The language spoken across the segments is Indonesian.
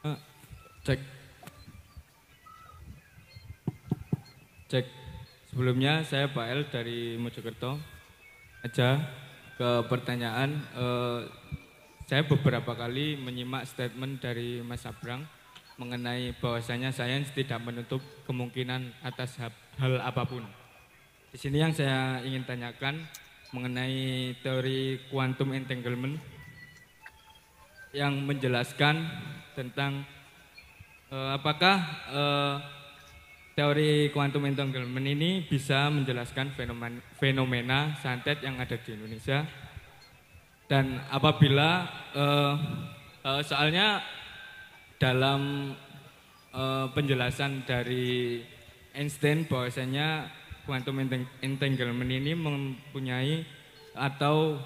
Eh, Cek, cek. Sebelumnya saya Pak El dari Mojokerto. Aja ke pertanyaan. Saya beberapa kali menyimak statement dari Mas Abrang mengenai bahwasanya sains tidak menutup kemungkinan atas hal apapun. Di sini yang saya ingin tanyakan mengenai teori quantum entanglement yang menjelaskan tentang apakah teori quantum entanglement ini bisa menjelaskan fenomena santet yang ada di Indonesia dan apabila soalnya dalam penjelasan dari Einstein bahwasanya quantum entanglement ini mempunyai atau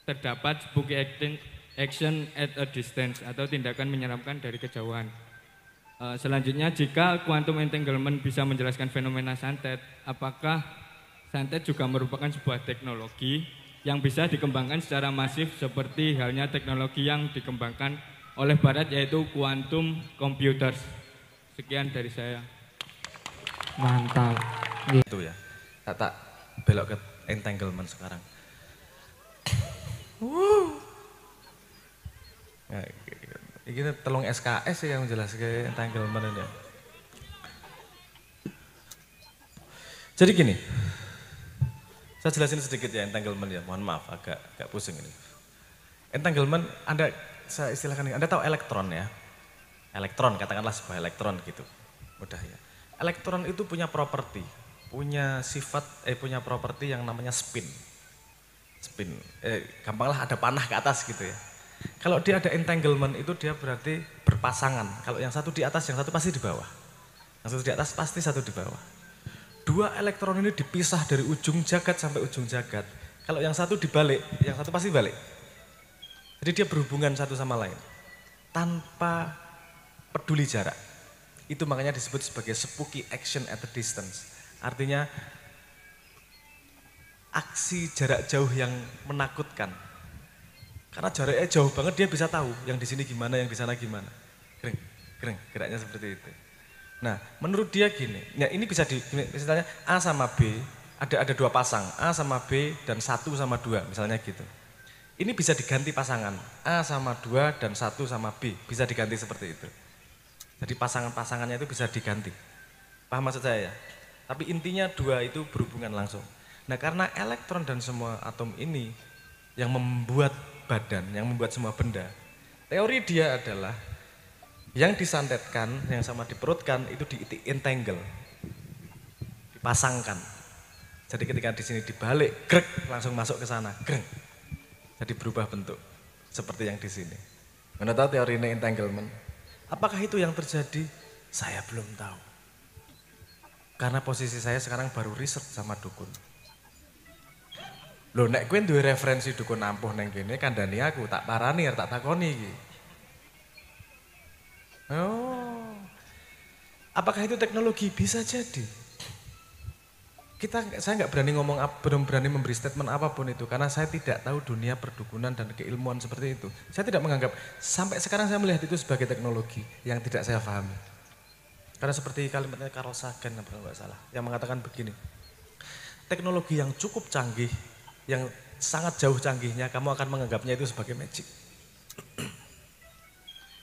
terdapat spooky action at a distance atau tindakan menyeramkan dari kejauhan. Selanjutnya, jika quantum entanglement bisa menjelaskan fenomena santet, apakah santet juga merupakan sebuah teknologi yang bisa dikembangkan secara masif seperti halnya teknologi yang dikembangkan oleh Barat yaitu quantum computers. Sekian dari saya. Mantap. Itu ya. Tak belok ke entanglement sekarang. Nah, ini telung SKS yang menjelaskan entanglement ini. Jadi gini, saya jelasin sedikit ya entanglement ya, mohon maaf agak pusing ini. Entanglement, saya istilahkan ini, Anda tahu elektron ya? Elektron, katakanlah sebuah elektron gitu, mudah ya. Elektron itu punya properti, punya properti yang namanya spin. Gampanglah ada panah ke atas gitu ya. Kalau dia ada entanglement itu dia berarti berpasangan. Kalau yang satu di atas, yang satu pasti di bawah. Yang satu di atas pasti satu di bawah. Dua elektron ini dipisah dari ujung jagat sampai ujung jagat. Kalau yang satu dibalik, yang satu pasti balik. Jadi dia berhubungan satu sama lain. Tanpa peduli jarak. Itu makanya disebut sebagai spooky action at a distance. Artinya aksi jarak jauh yang menakutkan. Karena jaraknya jauh banget dia bisa tahu yang di sini gimana, yang di sana gimana. Geraknya seperti itu. Nah, menurut dia gini, ya ini bisa misalnya A sama B, ada dua pasang, A sama B dan 1 sama 2, misalnya gitu. Ini bisa diganti pasangan, A sama 2 dan 1 sama B, bisa diganti seperti itu. Jadi pasangan-pasangannya itu bisa diganti. Paham maksud saya ya? Tapi intinya dua itu berhubungan langsung. Nah, karena elektron dan semua atom ini yang membuat badan, yang membuat semua benda. Teori dia adalah yang disantetkan, yang sama diperutkan itu di-entangle, dipasangkan. Jadi ketika di sini dibalik, grek langsung masuk ke sana, grek. Jadi berubah bentuk seperti yang di sini. Anda tahu teori ini entanglement? Apakah itu yang terjadi? Saya belum tahu. Karena posisi saya sekarang baru riset sama dukun. Loh, nek kowe duwe referensi dukun ampuh neng kene kandhani aku, tak parani tak takoni iki. Oh. Apakah itu teknologi? Bisa jadi. Saya nggak berani belum berani memberi statement apapun itu karena saya tidak tahu dunia perdukunan dan keilmuan seperti itu. Saya tidak menganggap sampai sekarang saya melihat itu sebagai teknologi yang tidak saya pahami. Karena seperti kalimatnya Carl Sagan kalau nggak salah yang mengatakan begini. Teknologi yang cukup canggih, yang sangat jauh canggihnya, kamu akan menganggapnya itu sebagai magic.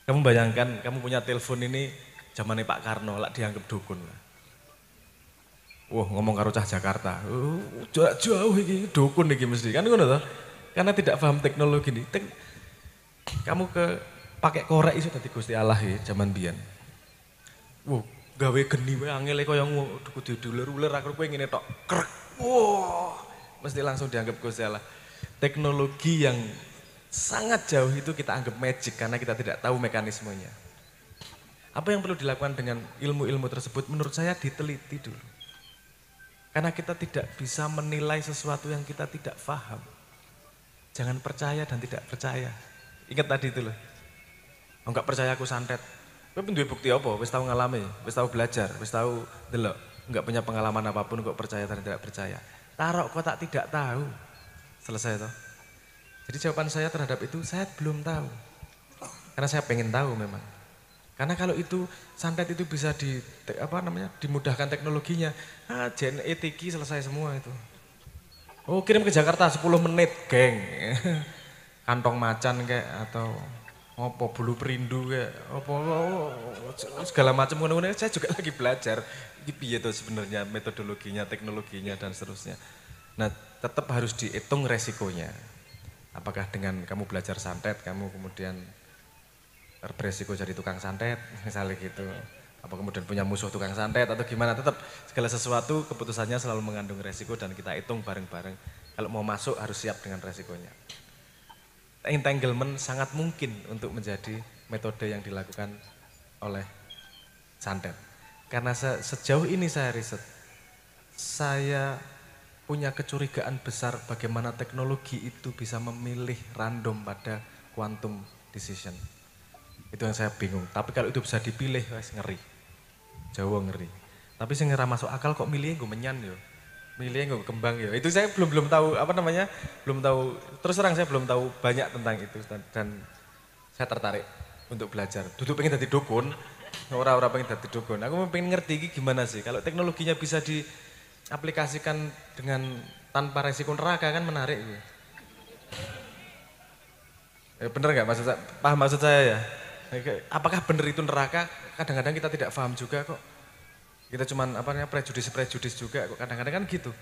Kamu bayangkan, kamu punya telepon ini zamannya Pak Karno, lah dianggap dukun lah. Wah, ngomong karo cah Jakarta, jauh ini dukun ini mesti, kan ngono toh? Karena tidak paham teknologi ini. Kamu pakai korek itu tadi Gusti Allah ya, zaman biyen. Wah, gawe geni wae angel kaya kudu diuler-uler aku kowe ngene tok. Krek. Wah, mesti langsung dianggap Gusti Allah. Teknologi yang sangat jauh itu kita anggap magic karena kita tidak tahu mekanismenya. Apa yang perlu dilakukan dengan ilmu-ilmu tersebut menurut saya diteliti dulu. Karena kita tidak bisa menilai sesuatu yang kita tidak paham. Jangan percaya dan tidak percaya. Ingat tadi itu loh. Enggak percaya aku santet. Kowe duwe bukti apa? Wis tahu ngalami, wis tahu belajar, wis tahu delok. Enggak punya pengalaman apapun kok percaya dan tidak percaya. Taruh kotak tidak tahu. Selesai toh. Jadi jawaban saya terhadap itu saya belum tahu. Karena saya pengen tahu memang. Karena kalau itu santet itu bisa dimudahkan teknologinya. Jen etiki selesai semua itu. Oh, kirim ke Jakarta 10 menit, geng. Kantong macan kayak atau apa bulu perindu kayak apa segala macam ngono-ngono. Saya juga lagi belajar iki piye tuh sebenarnya metodologinya, teknologinya dan seterusnya. Nah, tetap harus dihitung resikonya. Apakah dengan kamu belajar santet, kamu kemudian beresiko jadi tukang santet, misalnya gitu. Apa kemudian punya musuh tukang santet atau gimana, tetap segala sesuatu keputusannya selalu mengandung resiko dan kita hitung bareng-bareng. Kalau mau masuk harus siap dengan resikonya. Entanglement sangat mungkin untuk menjadi metode yang dilakukan oleh santet. Karena sejauh ini saya riset, saya punya kecurigaan besar bagaimana teknologi itu bisa memilih random pada quantum decision. Itu yang saya bingung. Tapi kalau itu bisa dipilih, ngeri. Jawa ngeri. Tapi saya ngira masuk akal kok milihnya gue menyan yo. Milihnya gue kembang yo. Itu saya belum tahu belum tahu. Terus terang saya belum tahu banyak tentang itu dan saya tertarik untuk belajar. Duduk pengen jadi dukun, orang-orang pengen jadi dukun. Aku pengen ngerti ini gimana sih. Kalau teknologinya bisa diaplikasikan dengan tanpa resiko neraka kan menarik. Bener nggak maksud saya? Paham maksud saya ya? Apakah benar itu neraka? Kadang-kadang kita tidak paham juga kok. Kita cuman prejudis juga kok kadang-kadang kan gitu.